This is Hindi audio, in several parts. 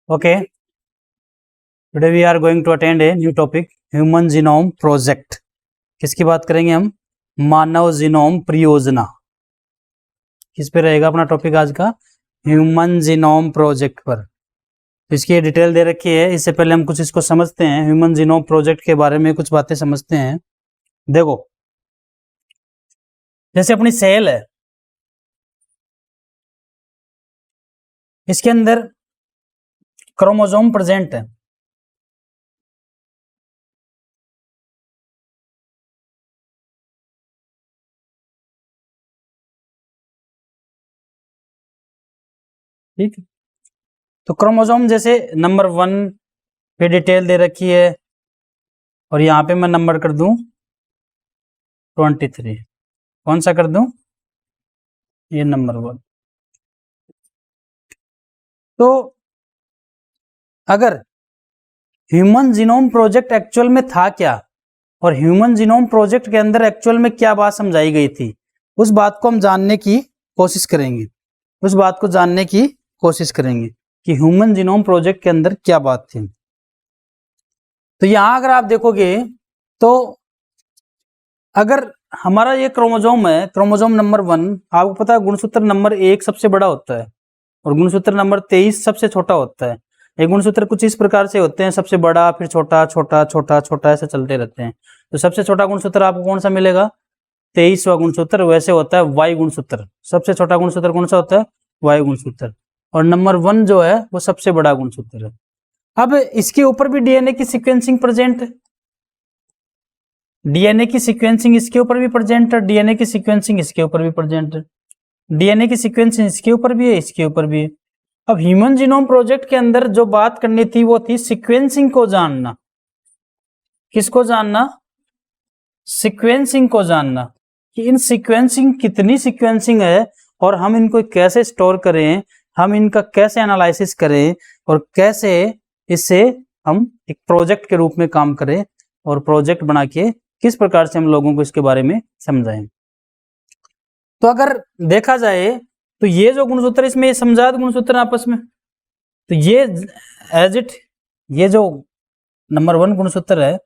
Okay, today we are going to attend a new topic, Human Genome Project. किसकी बात करेंगे हम? मानव जीनोम परियोजना. किस पे रहेगा अपना टॉपिक आज का? ह्यूमन जीनोम प्रोजेक्ट पर. इसकी डिटेल दे रखी है. इससे पहले हम कुछ इसको समझते हैं. ह्यूमन जीनोम प्रोजेक्ट के बारे में कुछ बातें समझते हैं. देखो, जैसे अपनी सेल है, इसके अंदर क्रोमोसोम प्रेजेंट है. ठीक, तो क्रोमोसोम जैसे नंबर 1 पे डिटेल दे रखी है और यहां पे मैं नंबर कर दूं 23. कौन सा कर दूं? ये नंबर 1. तो अगर ह्यूमन जीनोम प्रोजेक्ट एक्चुअल में था क्या और ह्यूमन जीनोम प्रोजेक्ट के अंदर एक्चुअल में क्या बात समझाई गई थी, उस बात को हम जानने की कोशिश करेंगे. उस बात को जानने की कोशिश करेंगे कि ह्यूमन जीनोम प्रोजेक्ट के अंदर क्या बात थी. तो यहां अगर आप देखोगे तो अगर हमारा ये क्रोमोसोम है, क्रोमोसोम नंबर 1, आपको पता है गुणसूत्र नंबर 1 सबसे बड़ा होता है और गुणसूत्र नंबर 23 सबसे छोटा होता है. ये गुणसूत्र कुछ इस प्रकार से होते हैं, सबसे बड़ा, फिर छोटा, छोटा, छोटा, छोटा, ऐसे चलते रहते हैं. तो सबसे छोटा गुणसूत्र आपको कौन सा मिलेगा? 23वां गुणसूत्र. वैसे होता है वाई गुणसूत्र. सबसे छोटा गुणसूत्र कौन सा होता है? वाई गुणसूत्र. और नंबर 1 जो है वो सबसे बड़ा गुणसूत्र है. अब इसके ऊपर भी डीएनए की सीक्वेंसिंग प्रेजेंट है. डीएनए की सीक्वेंसिंग इसके ऊपर भी प्रेजेंट है, डीएनए की सीक्वेंसिंग इसके ऊपर भी प्रेजेंट है, डीएनए की सीक्वेंसिंग इसके ऊपर भी है, इसके ऊपर भी है. अब ह्यूमन जीनोम प्रोजेक्ट के अंदर जो बात करनी थी वो थी सीक्वेंसिंग को जानना. किसको जानना? सीक्वेंसिंग को जानना कि इन सीक्वेंसिंग कितनी सीक्वेंसिंग है और हम इनको कैसे स्टोर करें, हम इनका कैसे एनालिसिस करें और कैसे इससे हम एक प्रोजेक्ट के रूप में काम करें और प्रोजेक्ट बना के किस प्रकार से हम लोगों को इसके बारे में समझाएं. तो अगर देखा जाए तो ये जो गुणसूत्र, इसमें ये समजात गुणसूत्र आपस में, तो ये एज इट, ये जो नंबर 1 गुणसूत्र है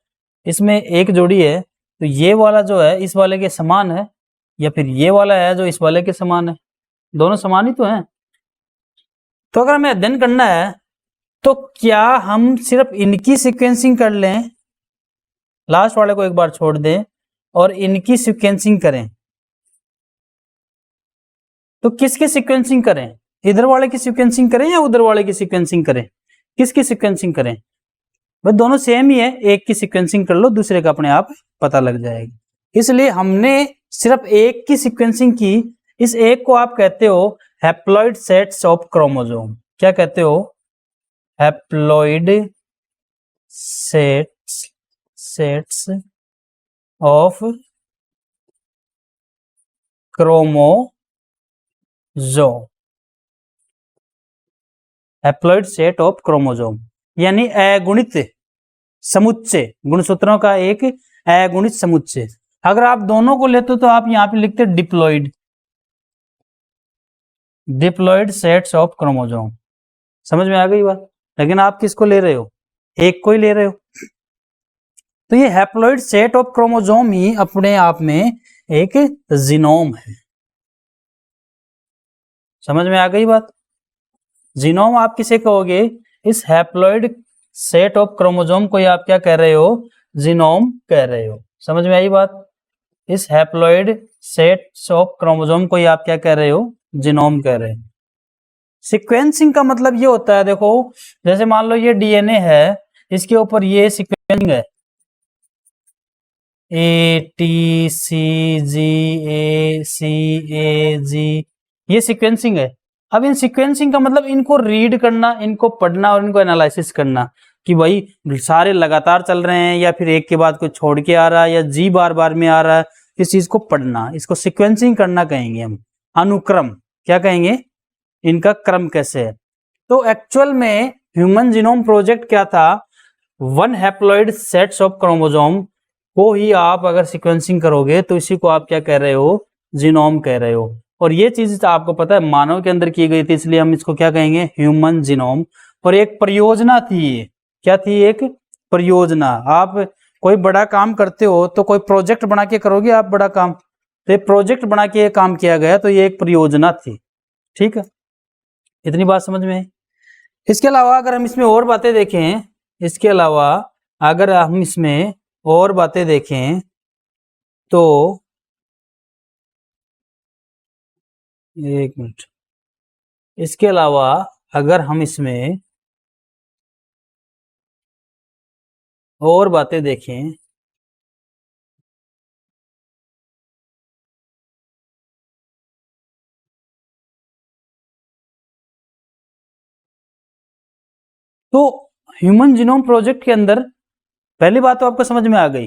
इसमें एक जोड़ी है, तो ये वाला जो है इस वाले के समान है या फिर ये वाला है जो इस वाले के समान है. दोनों समान ही तो हैं. तो अगर हमें अध्ययन करना है तो क्या हम सिर्फ इनकी सीक्वेंसिंग कर लें, लास्ट वाले को एक बार छोड़ दें और इनकी सीक्वेंसिंग करें, तो किसकी सीक्वेंसिंग करें? इधर वाले की सीक्वेंसिंग करें या उधर वाले की सीक्वेंसिंग करें? किसकी सीक्वेंसिंग करें? भाई दोनों सेम ही है. एक की सीक्वेंसिंग कर लो, दूसरे का अपने आप पता लग जाएगा. इसलिए हमने सिर्फ एक की सीक्वेंसिंग की. इस एक को आप कहते हो हैप्लॉइड सेट्स ऑफ क्रोमोसोम. क्या कहते हो? Haploid sets of chromosome. Haploid set of chromosome यानी अगुणित समुच्चय, गुणसूत्रों का एक अगुणित समुच्चय. अगर आप दोनों को लेते तो आप यहां पे लिखते diploid, diploid sets of chromosome. समझ में आ गई बात? लेकिन आप किसको ले रहे हो? एक को ही ले रहे हो. तो ये हैप्लॉइड सेट ऑफ क्रोमोसोम ही अपने आप में एक जीनोम है. समझ में आ गई बात? जीनोम आप किसे कहोगे? इस हैप्लॉइड सेट ऑफ क्रोमोसोम को आप क्या कह रहे हो? जीनोम कह रहे हो. समझ में आई बात? इस हैप्लॉइड सेट्स ऑफ क्रोमोसोम को आप क्या कह रहे हो? जीनोम कह रहे हो. सीक्वेंसिंग का मतलब ये होता है, देखो जैसे मान लो ये डीएनए है, इसके ऊपर ये सीक्वेंसिंग है ATCGACAG, ये सीक्वेंसिंग है. अब इन सीक्वेंसिंग का मतलब इनको रीड करना, इनको पढ़ना और इनको एनालिसिस करना कि भाई सारे लगातार चल रहे हैं या फिर एक के बाद कोई छोड़ के आ रहा है या जी बार बार में आ रहा है. इस चीज को पढ़ना, इसको सीक्वेंसिंग करना कहेंगे हम. अनुक्रम क्या कहेंगे? इनका क्रम कैसे है. तो एक्चुअल में ह्यूमन जीनोम प्रोजेक्ट क्या था? 1 हैप्लॉइड सेट्स ऑफ क्रोमोसोम को ही आप अगर सीक्वेंसिंग करोगे तो इसी को आप क्या कह रहे हो? जीनोम कह रहे हो. और ये चीज आपको पता है मानव के अंदर की गई थी, इसलिए हम इसको क्या कहेंगे? ह्यूमन जीनोम और एक परियोजना थी। ये क्या थी? एक परियोजना। आप कोई बड़ा काम करते हो तो कोई प्रोजेक्ट बना के करोगे आप बड़ा काम, तो ये प्रोजेक्ट बना के ये काम किया गया, तो ये एक परियोजना थी। ठीक है, इतनी बात समझ में आई। इसके अलावा अगर हम इसमें और बातें देखें, इसके अलावा अगर हम इसमें और बातें देखें तो एक मिनट, इसके अलावा अगर हम इसमें और बातें देखें तो ह्यूमन जीनोम प्रोजेक्ट के अंदर पहली बात तो आपको समझ में आ गई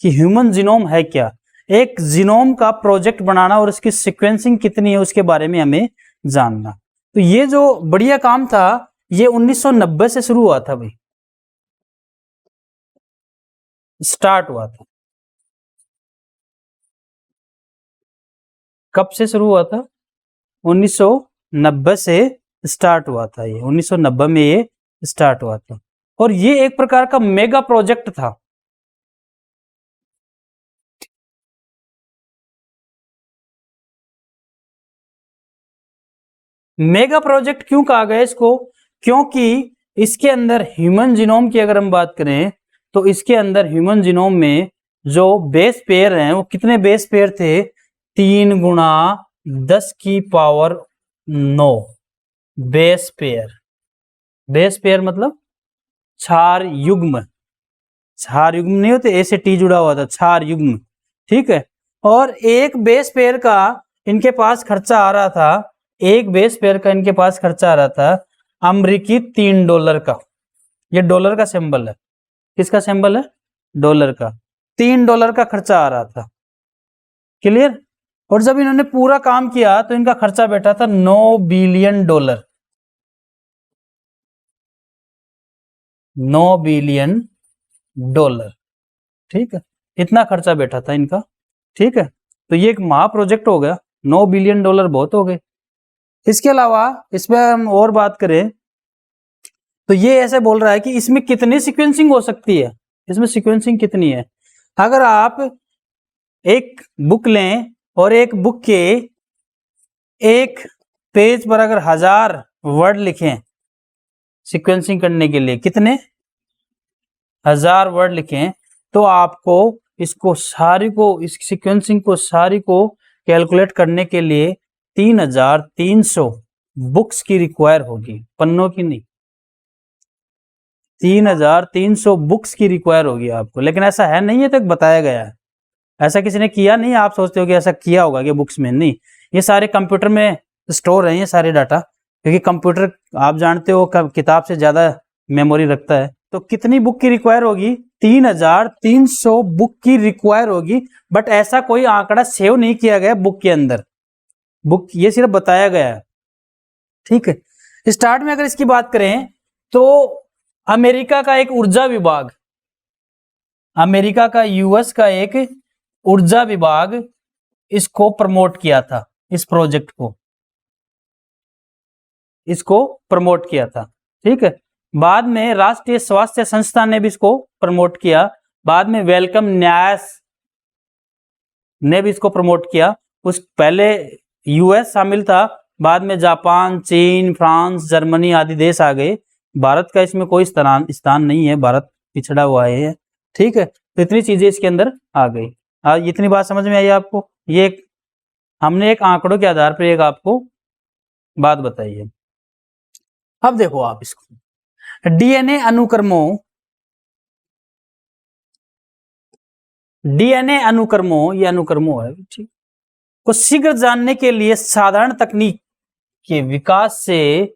कि ह्यूमन जीनोम है क्या। एक जीनोम का प्रोजेक्ट बनाना और उसकी सीक्वेंसिंग कितनी है उसके बारे में हमें जानना। तो ये जो बढ़िया काम था ये 1990 से शुरू हुआ था भाई, स्टार्ट हुआ था। कब से शुरू हुआ था? 1990 से स्टार्ट हुआ था। ये 1990 में ये स्टार्ट हुआ था और ये एक प्रकार का मेगा प्रोजेक्ट था। मेगा प्रोजेक्ट क्यों कहा गया इसको? क्योंकि इसके अंदर ह्यूमन जीनोम की अगर हम बात करें तो इसके अंदर ह्यूमन जीनोम में जो बेस पेयर हैं वो कितने बेस पेयर थे? 3 × 10⁻9 बेस पेयर। बेस पेयर मतलब क्षार युग्म। क्षार युग्म नहीं होते, ए से टी जुड़ा हुआ था, क्षार युग्म। ठीक है, और एक बेस पेयर का इनके पास खर्चा आ रहा था, एक बेस पेयर का इनके पास खर्चा आ रहा था अमेरिकी $3 का। ये डॉलर का सिंबल है। किसका सिंबल है? डॉलर का। $3 का खर्चा आ रहा था। क्लियर? और जब इन्होंने पूरा काम किया तो इनका खर्चा बैठा था $9 बिलियन। $9 बिलियन। ठीक है, इतना खर्चा बैठा था इनका। ठीक है, तो ये एक महा प्रोजेक्ट हो गया। $9 बिलियन बहुत हो गए। इसके अलावा इसमें हम और बात करें तो ये ऐसे बोल रहा है कि इसमें कितनी सीक्वेंसिंग हो सकती है, इसमें सीक्वेंसिंग कितनी है। अगर आप एक बुक लें और एक बुक के एक पेज पर अगर 1000 वर्ड लिखें सीक्वेंसिंग करने के लिए, कितने 1000 वर्ड लिखें, तो आपको इसको सारी को, इस सीक्वेंसिंग को सारी को कैलकुलेट करने के लिए 3300 बुक्स की रिक्वायर होगी, पन्नों की नहीं। 3300 बुक्स की रिक्वायर होगी आपको। लेकिन ऐसा है नहीं, है तक बताया गया है, ऐसा किसी ने किया नहीं। आप सोचते हो कि ऐसा किया होगा कि बुक्स में, नहीं। ये सारे कंप्यूटर में स्टोर है ये सारे डाटा, क्योंकि कंप्यूटर आप जानते हो किताब से ज्यादा मेमोरी रखता है। तो कितनी बुक की रिक्वायर होगी? 3300 बुक की रिक्वायर होगी। बट ऐसा कोई आंकड़ा सेव नहीं किया गया बुक के अंदर, बुक ये सिर्फ बताया गया है। ठीक है, स्टार्ट में अगर इसकी बात करें तो अमेरिका का एक ऊर्जा विभाग, अमेरिका का, यूएस का एक ऊर्जा विभाग इसको प्रमोट किया था, इस प्रोजेक्ट को, इसको प्रमोट किया था। ठीक है, बाद में राष्ट्रीय स्वास्थ्य संस्थान ने भी इसको प्रमोट किया। बाद में वेलकम न्यास ने भी इसको प्रमोट किया। उस पहले यूएस शामिल था, बाद में जापान, चीन, फ्रांस, जर्मनी आदि देश आ गए। भारत का इसमें कोई स्थान नहीं है, भारत पिछड़ा हुआ है। ठीक है, तो इतनी चीजें इसके अंदर आ गई। इतनी बात समझ में आई आपको? ये हमने एक आंकड़ों के आधार पर एक आपको बात बताई है। अब देखो आप इसको, डीएनए अनुक्रमों, डीएनए अनुक्रमों, ये अनुक्रमों है ठीक, को शीघ्र जानने के लिए साधारण तकनीक के विकास से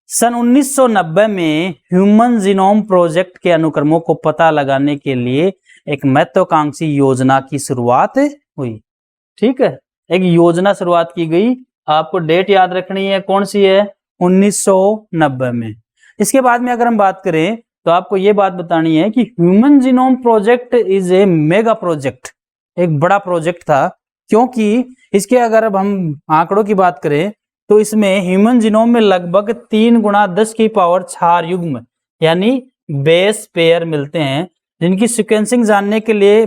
सन 1990 में ह्यूमन जीनोम प्रोजेक्ट के अनुक्रमों को पता लगाने के लिए एक महत्वाकांक्षी योजना की शुरुआत हुई। ठीक है, एक योजना शुरुआत की गई। आपको डेट याद रखनी है, कौन सी है? 1990 में। इसके बाद में अगर हम बात करें तो आपको ये बात बतानी है कि human genome project is a mega project, एक बड़ा प्रोजेक्ट था। क्योंकि इसके अगर अब हम आंकड़ों की बात करें तो इसमें ह्यूमन जीनोम में लगभग 3 गुणा 10 की पावर 4 युग्म यानी बेस पेयर मिलते हैं, जिनकी सीक्वेंसिंग जानने के लिए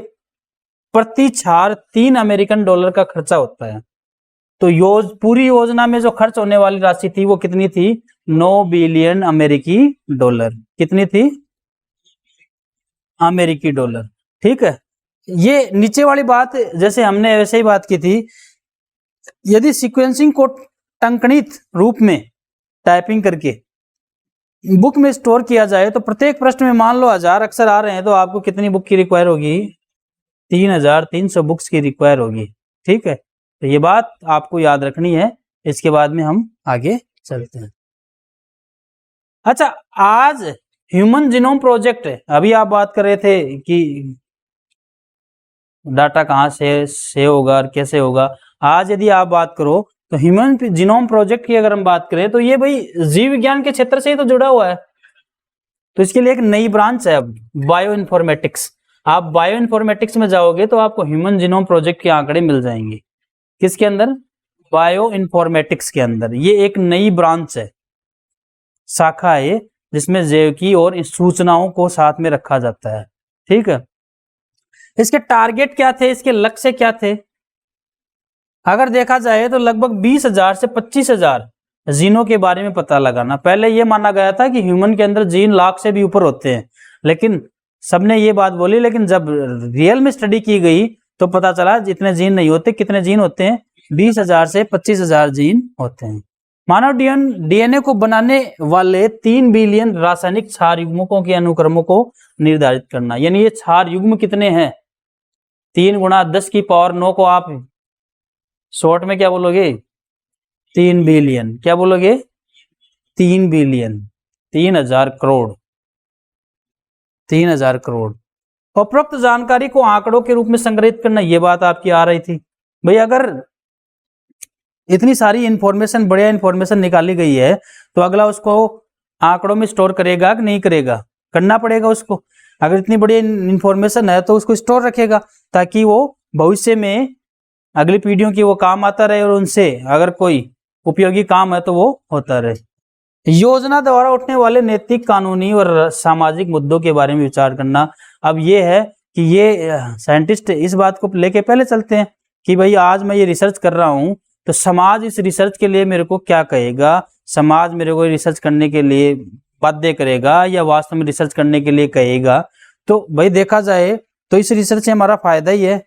प्रति क्षार $3 का खर्चा होता है। तो पूरी योजना में जो खर्च होने वाली राशि थी वो कितनी थी? 9 बिलियन अमेरिकी डॉलर। कितनी थी? अमेरिकी डॉलर। ठीक है, ये नीचे वाली बात जैसे हमने वैसे ही बात की थी। यदि सीक्वेंसिंग को टंकणित रूप में टाइपिंग करके बुक में स्टोर किया जाए तो प्रत्येक प्रश्न में मान लो 1000 अक्षर आ रहे हैं तो आपको कितनी बुक की रिक्वायर होगी? 3300 बुक्स की रिक्वायर होगी। ठीक है, तो ये बात आपको याद रखनी है। इसके बाद में हम आगे चलते हैं। अच्छा, आज ह्यूमन जीनोम प्रोजेक्ट, अभी आप बात कर रहे थे कि डाटा कहाँ से सेव होगा और कैसे होगा। आज यदि आप बात करो तो ह्यूमन जीनोम प्रोजेक्ट की अगर हम बात करें तो ये भाई जीव विज्ञान के क्षेत्र से ही तो जुड़ा हुआ है। तो इसके लिए एक नई ब्रांच है अब, बायो इन्फॉर्मेटिक्स। आप बायो इन्फॉर्मेटिक्स में जाओगे तो आपको ह्यूमन जीनोम प्रोजेक्ट के आंकड़े मिल जाएंगे। किसके अंदर? बायो इन्फॉर्मेटिक्स के अंदर। ये एक नई ब्रांच है, शाखा है, जिसमें जैविकी और सूचनाओं को साथ में रखा जाता है। ठीक है, इसके टारगेट क्या थे, इसके लक्ष्य क्या थे? अगर देखा जाए तो लगभग 20,000 से 25,000 जीनों के बारे में पता लगाना। पहले यह माना गया था कि ह्यूमन के अंदर जीन 1,00,000 से भी ऊपर होते हैं, लेकिन सबने ये बात बोली, लेकिन जब रियल में स्टडी की गई तो पता चला जितने जीन नहीं होते। कितने जीन होते हैं? 20,000 से 25,000 जीन होते हैं। मानव डीएनए को बनाने वाले 3 बिलियन रासायनिक क्षार युग्मकों के अनुक्रमों को निर्धारित करना। यानी ये क्षार युग्म कितने हैं? 3 गुणा 10 की पावर 9 को आप शॉर्ट में क्या बोलोगे? 3 बिलियन। क्या बोलोगे? 3 बिलियन, 3000 करोड़। 3000 करोड़। उपरोक्त जानकारी को आंकड़ों के रूप में संग्रहित करना, ये बात आपकी आ रही थी भाई। अगर इतनी सारी इंफॉर्मेशन, बढ़िया इंफॉर्मेशन निकाली गई है तो अगला उसको आंकड़ों में स्टोर करेगा कि नहीं करेगा? करना पड़ेगा उसको। अगर इतनी बढ़िया इंफॉर्मेशन है तो उसको स्टोर रखेगा ताकि वो भविष्य में अगली पीढ़ियों की वो काम आता रहे और उनसे अगर कोई उपयोगी काम है तो वो होता रहे। योजना द्वारा उठने वाले नैतिक, कानूनी और सामाजिक मुद्दों के बारे में विचार करना। अब ये है कि ये साइंटिस्ट इस बात को लेके पहले चलते हैं कि भाई आज मैं ये रिसर्च कर रहा हूँ तो समाज इस रिसर्च के लिए मेरे को क्या कहेगा? समाज मेरे को रिसर्च करने के लिए बाध्य करेगा या वास्तव में रिसर्च करने के लिए कहेगा? तो भाई देखा जाए तो इस रिसर्च से हमारा फायदा ही है।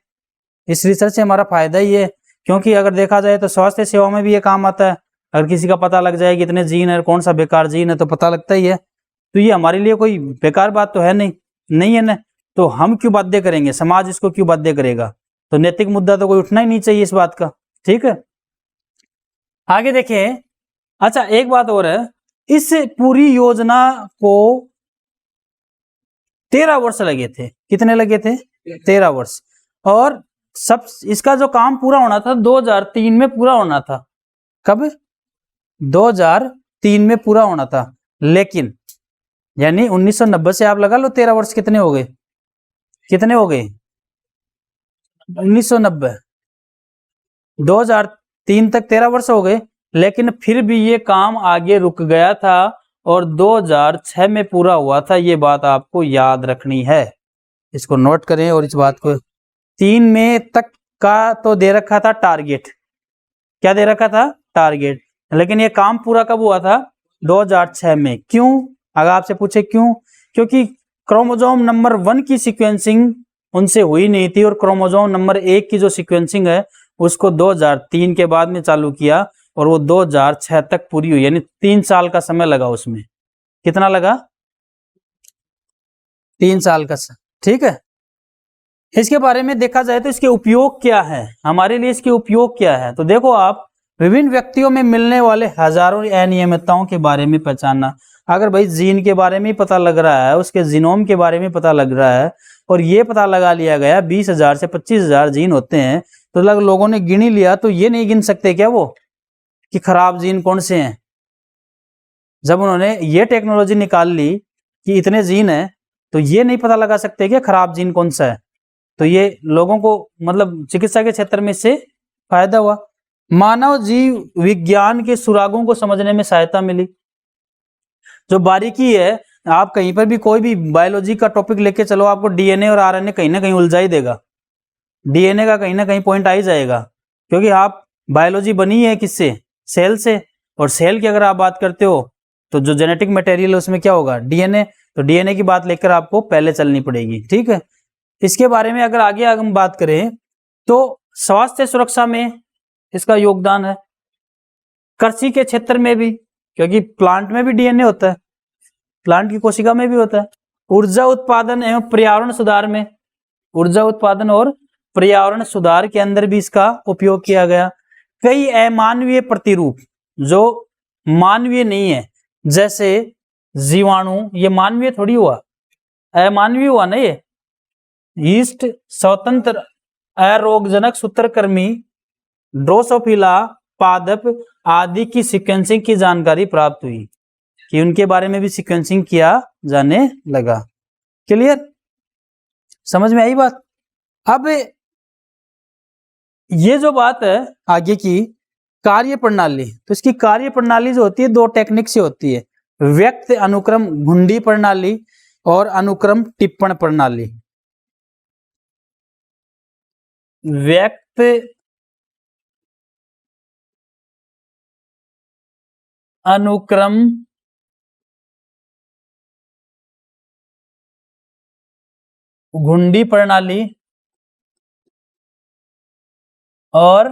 इस रिसर्च से हमारा फायदा ही है, क्योंकि अगर देखा जाए तो स्वास्थ्य सेवा में भी ये काम आता है। अगर किसी का पता लग जाए कितने जीन है, कौन सा बेकार जीन है, तो पता लगता ही है। तो ये हमारे लिए कोई बेकार बात तो है नहीं है ना। तो हम क्यों बाध्य करेंगे? समाज इसको क्यों बाध्य करेगा? तो नैतिक मुद्दा तो कोई उठना ही नहीं चाहिए इस बात का। ठीक है, आगे देखें। अच्छा, एक बात और है, इस पूरी योजना को 13 वर्ष लगे थे। कितने लगे थे? 13 वर्ष। और सब इसका जो काम पूरा होना था 2003 में पूरा होना था। कब? 2003 में पूरा होना था। लेकिन यानी 1990 से आप लगा लो 13 वर्ष कितने हो गए? कितने हो गए? 1990, 2003 तक 13 वर्ष हो गए, लेकिन फिर भी ये काम आगे रुक गया था और 2006 में पूरा हुआ था। ये बात आपको याद रखनी है, इसको नोट करें। और इस बात को 3 मई तक का तो दे रखा था टारगेट। क्या दे रखा था? टारगेट। लेकिन ये काम पूरा कब हुआ था? 2006 में। क्यों? अगर आपसे पूछे क्यों? क्योंकि क्रोमोसोम नंबर 1 की सीक्वेंसिंग उनसे हुई नहीं थी और क्रोमोसोम नंबर 1 की जो सीक्वेंसिंग है उसको 2003 के बाद में चालू किया और वो 2006 तक पूरी हुई। यानी 3 साल का समय लगा उसमें। कितना लगा? 3 साल का। ठीक है, इसके बारे में देखा जाए तो इसके उपयोग क्या है, हमारे लिए इसके उपयोग क्या है। तो देखो, आप विभिन्न व्यक्तियों में मिलने वाले हजारों अनियमितताओं के बारे में पहचानना। अगर भाई जीन के बारे में पता लग रहा है, उसके जीनोम के बारे में पता लग रहा है और ये पता लगा लिया गया 20,000 से 25,000 जीन होते हैं, तो लोगों ने गिन ही लिया, तो ये नहीं गिन सकते क्या वो कि खराब जीन कौन से हैं? जब उन्होंने ये टेक्नोलॉजी निकाल ली कि इतने जीन है, तो ये नहीं पता लगा सकते कि खराब जीन कौन सा है। तो ये लोगों को मतलब चिकित्सा के क्षेत्र में इससे फायदा हुआ। मानव जीव विज्ञान के सुरागों को समझने में सहायता मिली। जो बारीकी है, आप कहीं पर भी कोई भी बायोलॉजी का टॉपिक लेके चलो, आपको डीएनए और आरएनए कहीं ना कहीं उलझा ही देगा। डीएनए का कहीं ना कहीं पॉइंट आ ही जाएगा, क्योंकि आप बायोलॉजी बनी है किससे? सेल से। और सेल की अगर आप बात करते हो तो जो जेनेटिक मटेरियल है उसमें क्या होगा? डीएनए। तो डीएनए की बात लेकर आपको पहले चलनी पड़ेगी, ठीक है। इसके बारे में अगर आगे हम बात करें तो स्वास्थ्य सुरक्षा में इसका योगदान है, कृषि के क्षेत्र में भी, क्योंकि प्लांट में भी डीएनए होता है, प्लांट की कोशिका में भी होता है। ऊर्जा उत्पादन एवं पर्यावरण सुधार में, ऊर्जा उत्पादन और पर्यावरण सुधार के अंदर भी इसका उपयोग किया गया। कई अमानवीय प्रतिरूप जो मानवीय नहीं है, जैसे जीवाणु, ये मानवीय थोड़ी हुआ, अमानवीय हुआ ना ये। यीस्ट, स्वतंत्र अरोगजनक सूत्रकृमि, ड्रोसोफिला, पादप आदि की सीक्वेंसिंग की जानकारी प्राप्त हुई, कि उनके बारे में भी सीक्वेंसिंग किया जाने लगा। क्लियर? समझ में आई बात? अब ये जो बात है आगे की कार्य प्रणाली, तो इसकी कार्य प्रणाली जो होती है दो टेक्निक से होती है, व्यक्त अनुक्रम घुंडी प्रणाली और अनुक्रम टिप्पण प्रणाली। व्यक्त अनुक्रम घुंडी प्रणाली और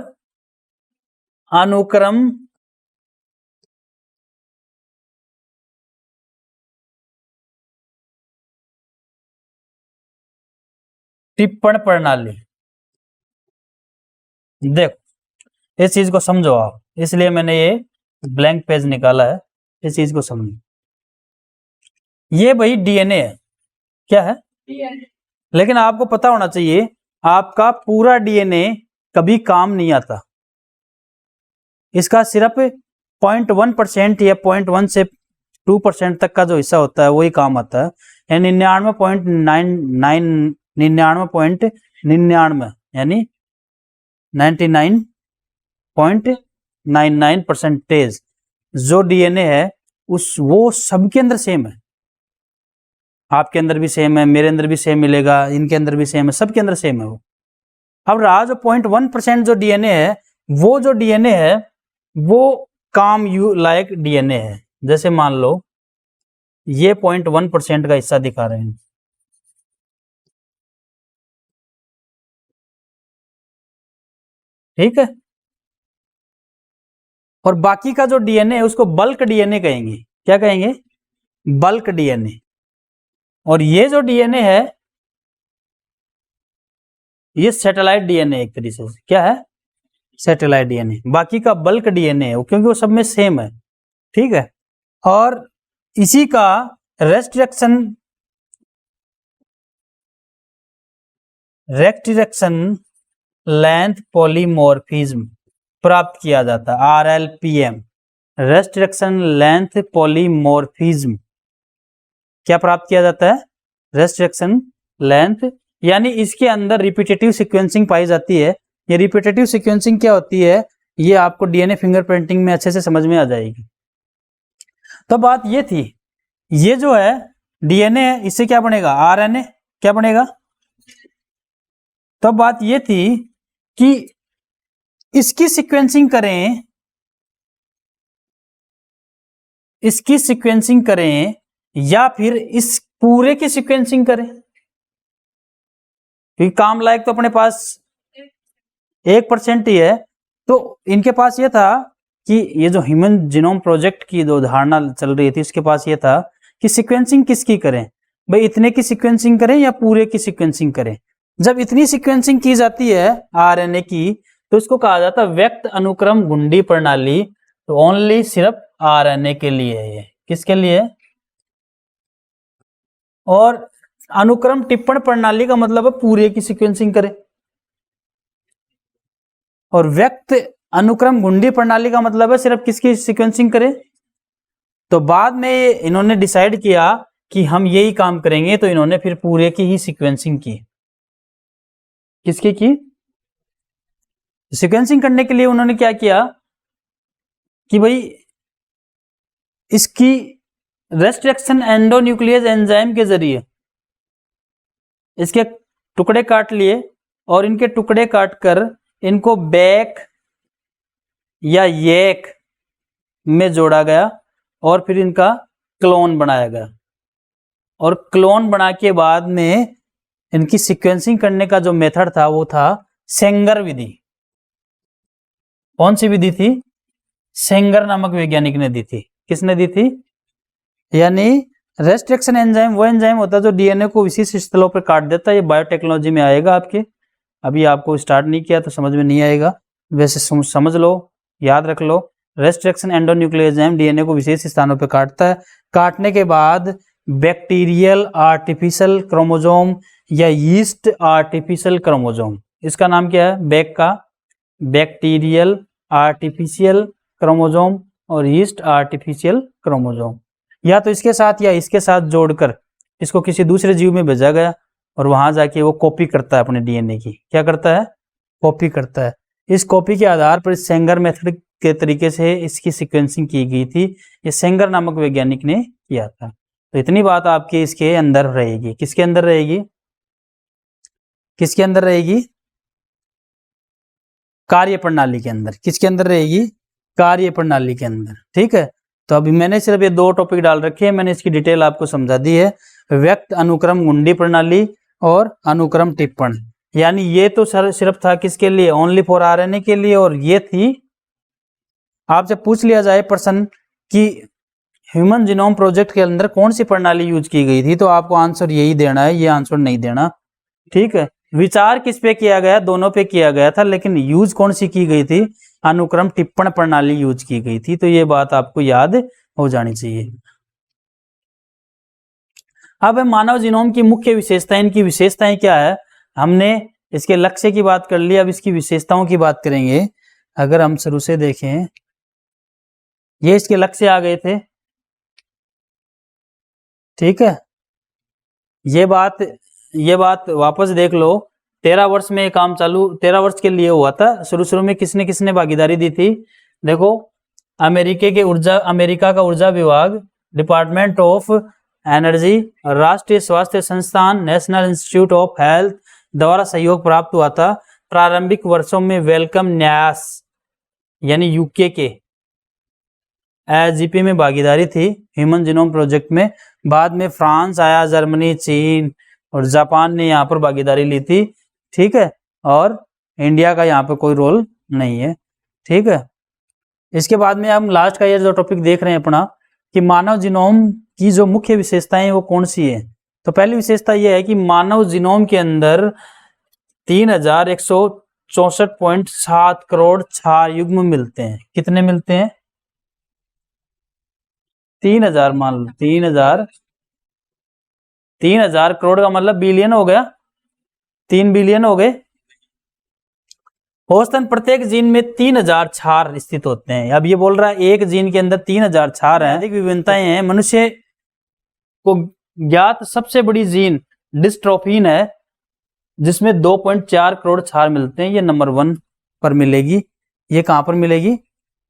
अनुक्रम टिप्पण प्रणाली। देखो इस चीज को समझो आप, इसलिए मैंने ये ब्लैंक पेज निकाला है, इस चीज को समझो। ये भाई डीएनए है, क्या है? डीएनए। लेकिन आपको पता होना चाहिए आपका पूरा डीएनए कभी काम नहीं आता, इसका सिर्फ 0.1% या 0.1 से 2% तक का जो हिस्सा होता है वही काम आता है। 99.99 यानी 99.99% जो डीएनए है उस वो सबके अंदर सेम है। आपके अंदर भी सेम है, मेरे अंदर भी सेम मिलेगा, इनके अंदर भी सेम है, सबके अंदर सेम है वो। अब रहा जो 0.1% जो डीएनए है, वो जो डीएनए है वो काम लायक डीएनए है। जैसे मान लो ये 0.1% का हिस्सा दिखा रहे हैं, ठीक है। और बाकी का जो डीएनए है उसको बल्क डीएनए कहेंगे। क्या कहेंगे? Bulk DNA. और ये जो डीएनए है ये सैटेलाइट डीएनए एक तरीके से। क्या है? Satellite DNA. बाकी का बल्क डीएनए है क्योंकि वो सब में सेम है, ठीक है। और इसी का रेस्ट्रिक्शन लेंथ पॉलीमॉर्फिज्म प्राप्त किया जाता है, RLPM, रेस्ट्रिक्शन लेंथ पॉलीमॉर्फिज्म। क्या प्राप्त किया जाता है? रेस्ट्रिक्शन लेंथ, यानी इसके अंदर रिपीटेटिव सीक्वेंसिंग पाई जाती है। ये रिपीटेटिव सीक्वेंसिंग क्या होती है ये आपको डीएनए फिंगरप्रिंटिंग में अच्छे से समझ में आ जाएगी। तो बात ये थी, ये जो है डीएनए है इससे क्या बनेगा? आरएनए। क्या बनेगा? तो बात ये थी कि इसकी सीक्वेंसिंग करें, इसकी सीक्वेंसिंग करें या फिर इस पूरे की सीक्वेंसिंग करें, क्योंकि काम लायक तो अपने पास 1% ही है। तो इनके पास ये था कि ये जो ह्यूमन जीनोम प्रोजेक्ट की जो धारणा चल रही थी उसके पास ये था कि सीक्वेंसिंग किसकी करें भाई, इतने की सीक्वेंसिंग करें या पूरे की सीक्वेंसिंग करें। जब इतनी सीक्वेंसिंग की जाती है आरएनए की तो इसको कहा जाता है व्यक्त अनुक्रम घुंडी प्रणाली। तो ओनली सिर्फ आरएनए के लिए है ये। किसके लिए? और अनुक्रम टिप्पण प्रणाली का मतलब है पूरे की सीक्वेंसिंग करें, और व्यक्त अनुक्रम घुंडी प्रणाली का मतलब है सिर्फ किसकी सीक्वेंसिंग करें। तो बाद में इन्होंने डिसाइड किया कि हम यही काम करेंगे, तो इन्होंने फिर पूरे की ही सीक्वेंसिंग की। किसकी की? सीक्वेंसिंग करने के लिए उन्होंने क्या किया कि भाई इसकी रेस्ट्रिक्शन एंडोन्यूक्लियस एंजाइम के जरिए इसके टुकड़े काट लिए और इनके टुकड़े काटकर इनको बैक या येक में जोड़ा गया और फिर इनका क्लोन बनाया गया। और क्लोन बना के बाद में इनकी सीक्वेंसिंग करने का जो मेथड था वो था सेंगर विधि। कौन सी विधि थी? सेंगर नामक वैज्ञानिक ने दी थी। किसने दी थी? यानी रेस्ट्रिक्शन एंजाइम वो एंजाइम होता है जो डीएनए को विशिष्ट स्थलों पर काट देता है। ये बायोटेक्नोलॉजी में आएगा आपके, अभी आपको स्टार्ट नहीं किया तो समझ में नहीं आएगा, वैसे समझ लो, याद रख लो। रेस्ट्रिक्शन एंडोन्यूक्लियस एंजाइम डीएनए को विशेष स्थानों पर काटता है। काटने के बाद बैक्टीरियल आर्टिफिशियल क्रोमोसोम या यीस्ट आर्टिफिशियल क्रोमोसोम, इसका नाम क्या है? बैक का बैक्टीरियल आर्टिफिशियल क्रोमोसोम और यीस्ट आर्टिफिशियल क्रोमोसोम, या तो इसके साथ या इसके साथ जोड़कर इसको किसी दूसरे जीव में भेजा गया और वहां जाके वो कॉपी करता है अपने डीएनए की। क्या करता है? कॉपी करता है। इस कॉपी के आधार पर सेंगर मेथड के तरीके से इसकी सीक्वेंसिंग की गई थी। ये सेंगर नामक वैज्ञानिक ने किया था। तो इतनी बात आपके इसके अंदर रहेगी। किसके अंदर रहेगी? किसके अंदर रहेगी? कार्य प्रणाली के अंदर। किसके अंदर रहेगी? कार्य प्रणाली के अंदर। ठीक है, तो अभी मैंने सिर्फ ये दो टॉपिक डाल रखे हैं, मैंने इसकी डिटेल आपको समझा दी है। व्यक्त अनुक्रम गुंडी प्रणाली और अनुक्रम टिप्पण, यानी ये तो सिर्फ था किसके लिए? ओनली फॉर आरएनए के लिए। और ये थी, आपसे पूछ लिया जाए प्रश्न कि ह्यूमन जीनोम प्रोजेक्ट के अंदर कौन सी प्रणाली यूज की गई थी, तो आपको आंसर यही देना है, ये आंसर नहीं देना। ठीक है, विचार किस पे किया गया? दोनों पे किया गया था, लेकिन यूज कौन सी की गई थी? अनुक्रम टिप्पण प्रणाली यूज की गई थी। तो ये बात आपको याद हो जानी चाहिए। अब मानव जीनोम की मुख्य विशेषताएं, इनकी विशेषताएं क्या है? हमने इसके लक्ष्य की बात कर ली, अब इसकी विशेषताओं की बात करेंगे। अगर हम शुरू से देखें, ये इसके लक्ष्य आ गए थे। ठीक है, ये बात वापस देख लो। 13 वर्ष में काम चालू 13 वर्ष के लिए हुआ था। शुरू में किसने किसने भागीदारी दी थी? देखो, अमेरिका का ऊर्जा विभाग, डिपार्टमेंट ऑफ एनर्जी, राष्ट्रीय स्वास्थ्य संस्थान, नेशनल इंस्टीट्यूट ऑफ हेल्थ द्वारा सहयोग प्राप्त हुआ था। प्रारंभिक वर्षों में वेलकम न्यास यानी यूके के एजीपी में भागीदारी थी ह्यूमन जीनोम प्रोजेक्ट में। बाद में फ्रांस आया, जर्मनी, चीन और जापान ने यहाँ पर भागीदारी ली थी। ठीक है, और इंडिया का यहाँ पर कोई रोल नहीं है। ठीक है, इसके बाद में हम लास्ट का ये जो टॉपिक देख रहे हैं अपना, कि मानव जीनोम की जो मुख्य विशेषताएं वो कौन सी है। तो पहली विशेषता ये है कि मानव जीनोम के अंदर 3164.7 करोड़ क्षार युग्म मिलते हैं। कितने मिलते हैं? 3000, मान लो 3000 करोड़ का मतलब बिलियन हो गया, 3 बिलियन हो गए। औसतन प्रत्येक जीन में 3000 क्षार स्थित होते हैं। अब ये बोल रहा है एक जीन के अंदर 3000 क्षार हैं। अधिक विभिन्नताएं हैं। मनुष्य को ज्ञात सबसे बड़ी जीन डिस्ट्रोफिन है, जिसमें 2.4 करोड़ क्षार मिलते हैं। ये नंबर 1 पर मिलेगी। ये कहां पर मिलेगी?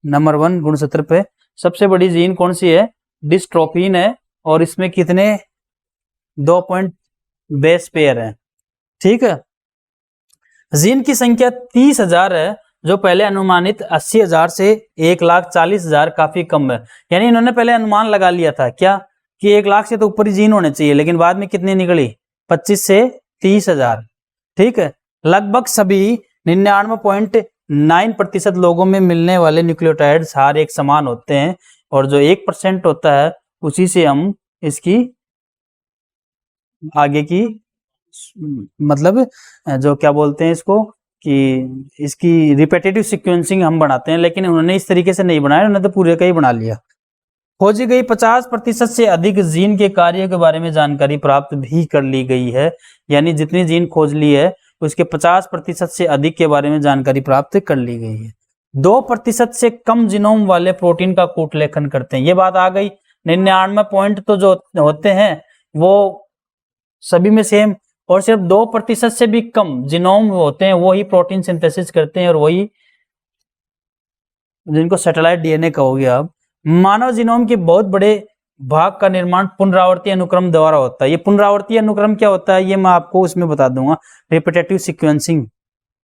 नंबर 1 गुणसूत्र पे। सबसे बड़ी जीन कौन सी है? डिस्ट्रोफिन है, और इसमें कितने? 2 बेस पेयर है। ठीक है, जीन की संख्या 30,000 है, जो पहले अनुमानित 80,000 से 1,40,000 काफी कम है। यानी इन्होंने पहले अनुमान लगा लिया था क्या, कि 1 लाख से तो ऊपर ही जीन होने चाहिए, लेकिन बाद में कितनी निकली? 25 से 30,000। ठीक है, लगभग सभी 99.9% लोगों में मिलने वाले न्यूक्लियोटाइड सार एक समान होते हैं, और जो 1% होता है उसी से हम इसकी आगे की मतलब जो क्या बोलते हैं इसको, कि इसकी रिपीटेटिव सीक्वेंसिंग हम बनाते हैं। लेकिन उन्होंने इस तरीके से नहीं बनाया, उन्होंने तो पूरे का ही बना लिया। खोजी गई 50% से अधिक जीन के कार्य के बारे में जानकारी प्राप्त भी कर ली गई है। यानी जितनी जीन खोज ली है उसके 50% से अधिक के बारे में जानकारी प्राप्त कर ली गई है। 2% से कम जीनोम वाले प्रोटीन का कूट लेखन करते हैं। ये बात आ गई। 99 पॉइंट तो जो होते हैं वो सभी में सेम, और सिर्फ 2% से भी कम जीनोम होते हैं वही प्रोटीन सिंथेसिस करते हैं, और वही जिनको सैटेलाइट डीएनए कहोगे आप। मानव जीनोम के बहुत बड़े भाग का निर्माण पुनरावर्ती अनुक्रम द्वारा होता है। ये पुनरावर्ती अनुक्रम क्या होता है ये मैं आपको उसमें बता दूंगा, रिपीटेटिव सीक्वेंसिंग,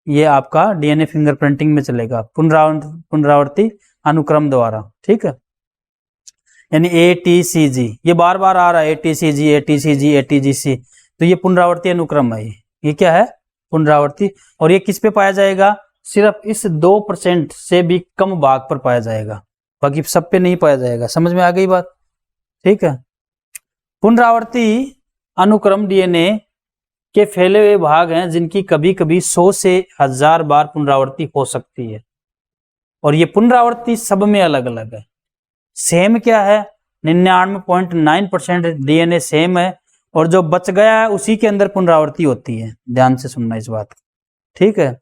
ये आपका डीएनए फिंगरप्रिंटिंग में चलेगा, पुनरावर्ती अनुक्रम द्वारा, ठीक है। यानी ATCG, ये बार बार आ रहा है, ATCG ATCG ATGC, तो ये पुनरावर्ती अनुक्रम है। ये क्या है? पुनरावर्ती। और ये किस पे पाया जाएगा? सिर्फ इस 2% से भी कम भाग पर पाया जाएगा, बाकी सब पे नहीं पाया जाएगा। समझ में आ गई बात? ठीक है। पुनरावर्ती अनुक्रम डीएनए के फैले हुए भाग हैं जिनकी कभी कभी 100 से 1000 बार पुनरावर्ती हो सकती है, और ये पुनरावर्ती सब में अलग अलग है। सेम क्या है? 99.9% डीएनए सेम है, और जो बच गया है उसी के अंदर पुनरावर्ती होती है। ध्यान से सुनना इस बात को, ठीक है।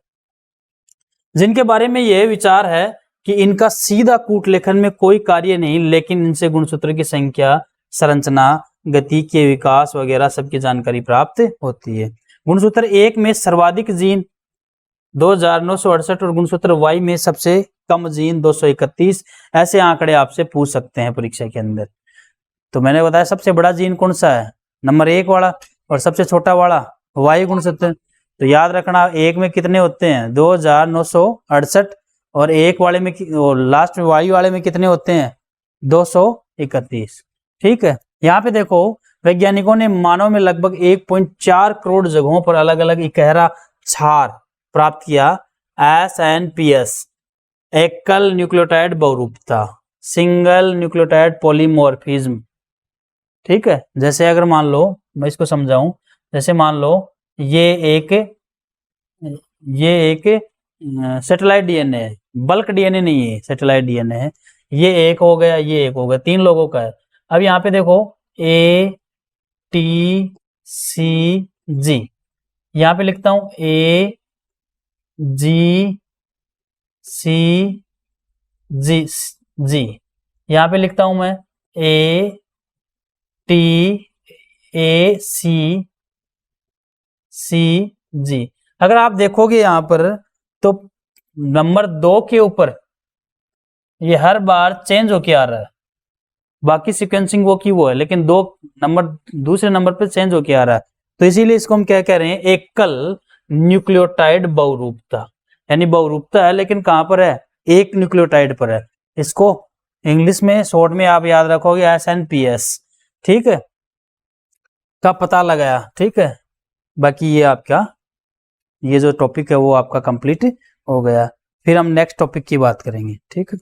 जिनके बारे में यह विचार है कि इनका सीधा कूट लेखन में कोई कार्य नहीं, लेकिन इनसे गुणसूत्र की संख्या, संरचना, गति के विकास वगैरह सबकी जानकारी प्राप्त होती है। गुणसूत्र 1 में सर्वाधिक जीन 2968 और गुणसूत्र Y में सबसे कम जीन 231। ऐसे आंकड़े आपसे पूछ सकते हैं परीक्षा के अंदर। तो मैंने बताया सबसे बड़ा जीन कौन सा है? नंबर 1 वाला, और सबसे छोटा वाला Y गुणसूत्र। तो याद रखना, 1 में कितने होते हैं? 2968, और 1 वाले में, और लास्ट में Y वाले में कितने होते हैं? 231, ठीक है। यहाँ पे देखो, वैज्ञानिकों ने मानव में लगभग 1.4 करोड़ जगहों पर अलग अलग इकहरा क्षार प्राप्त किया। SNPS, एकल न्यूक्लियोटाइड बहुरूपता, सिंगल न्यूक्लियोटाइड पॉलीमॉर्फिज्म, ठीक है। जैसे अगर मान लो, मैं इसको समझाऊं, जैसे मान लो ये एक सैटेलाइट डीएनए है, बल्क डीएनए नहीं है, सैटेलाइट डीएनए है। ये एक हो गया, ये एक हो गया, 3 लोगों का है। अब यहाँ पे देखो ATCG, यहाँ पे लिखता हूं AGCG, यहाँ पे लिखता हूं मैं ATACCG। अगर आप देखोगे यहाँ पर तो नंबर 2 के ऊपर ये हर बार चेंज होके आ रहा है, बाकी सीक्वेंसिंग वो की वो है, लेकिन दूसरे नंबर पे चेंज होके आ रहा है। तो इसीलिए इसको हम क्या कह रहे हैं? एकल न्यूक्लियोटाइड बहुरूपता, यानी बहुरूपता है लेकिन कहां पर है? एक न्यूक्लियोटाइड पर है। इसको इंग्लिश में शॉर्ट में आप याद रखोगे SNPS, ठीक है, का पता लगाया, ठीक है। बाकी ये आपका ये जो टॉपिक है वो आपका कंप्लीट हो गया। फिर हम नेक्स्ट टॉपिक की बात करेंगे, ठीक है।